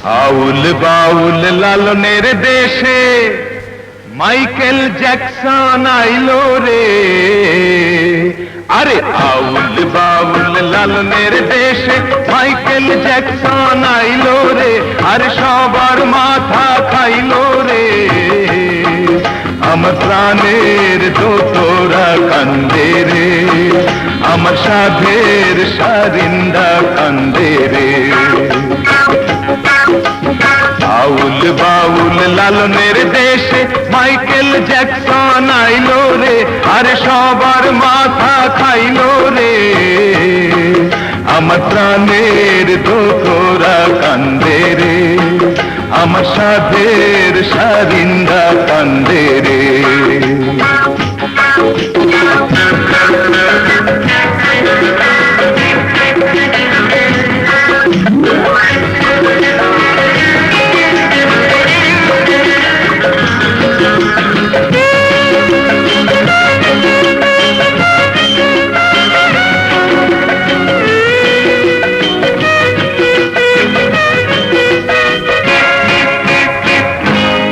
আউল বাউল লালনের দেশে Michael Jackson আইলো রে। আরে আউল বাউল লালনের দেশে মাইকেল জ্যাকসন আইলো রে, আর সবার মাথা খাইলো রে। আমার প্রাণের দোতরা কান্দে রে, আমার সাধের সারিন্দা কান্দে রে। আউল বাউল লালনের দেশে মাইকেল জ্যাকসন আইলো রে, আর সবার মাথা খাইলো রে। আমার প্রাণের দোতরা কান্দে রে, আমার সাধের সারিন্দা কান্দে রে।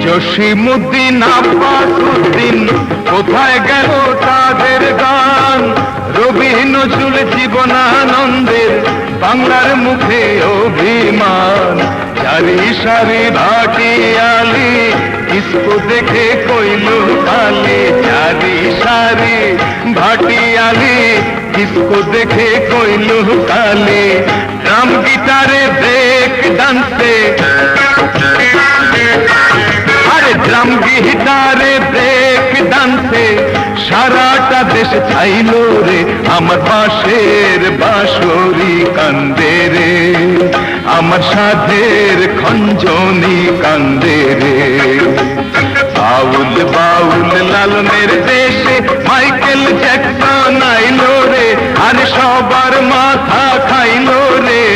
জসিমউদ্দিন আব্বাসউদ্দিন কোথায় গেল তাদের গান? রবি নজরুল জীবনানন্দের বাংলার মুখে অভিমান। সারি সারি ভাটিয়ালি কিসকো দেখে কইলু কালি, সারি সারি ভাটিয়ালি কিসকো দেখে কইলু কালি। ড্রাম গিটারে ব্রেক ডান্সে, ড্রাম গিটারে ব্রেক ডান্সে সারাটা দেশ ছাইলো রে। আমার বাঁশের বাঁশরি কান্দে রে, আমার সাধের খঞ্জনি কান্দে রে। আউল বাউল লালনের দেশে মাইকেল জ্যাকসন আইলো রে, আর সবার মাথা খাইলো রে।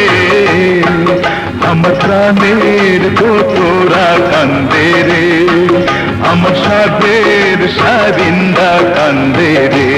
আমার প্রাণের দোতরা কান্দে রে, আমার সাধের সারিন্দা কান্দে রে।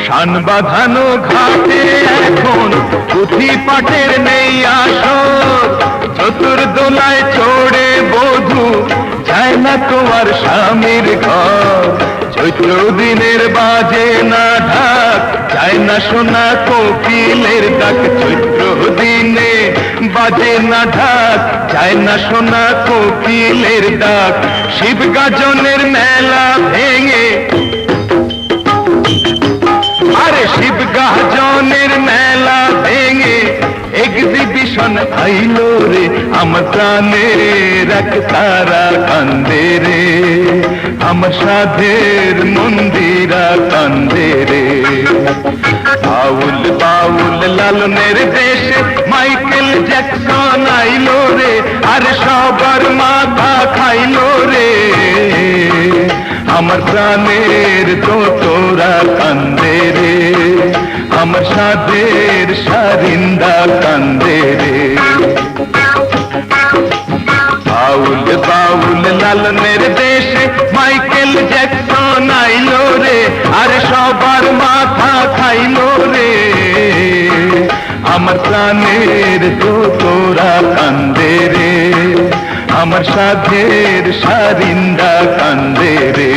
শান বাঁধানো ঘাটে এখন পুঁথি পাটের নেই আসর। চতুর্দোলায় চড়ে বধূ যায় না তোমার স্বামীর ঘর। চৈত্র দিনের বাজে না ঢাক, যায় না শোনা কোকিলের ডাক। চৈত্র দিনে বাজে না ঢাক, যায় না শোনা কোকিলের ডাক। শিব গাজনের মেলা ভেঙে, আরে শিব গাজনের মেলা ভেঙে এক্সিবিশন আইলো রে। আমার প্রাণের এক তারা কান্দে রে, আমার সাধের মন্দিরা কান্দে রে। আউল বাউল লালনের দেশে মাইকেল জ্যাকসন আইলো রে, আর সবার মাথা খাইলো রে। আমার প্রাণের দোতরা কান্দে রে, আমার সাধের সারিন্দা কান্দে রে। আউল বাউল লালনের দেশে মাইকেল জ্যাকসন আইলো রে, আর সবার মাথা খাইলো রে। আমার প্রাণের দোতরা কান্দে রে, আমার সাধের সারিন্দা কান্দে রে।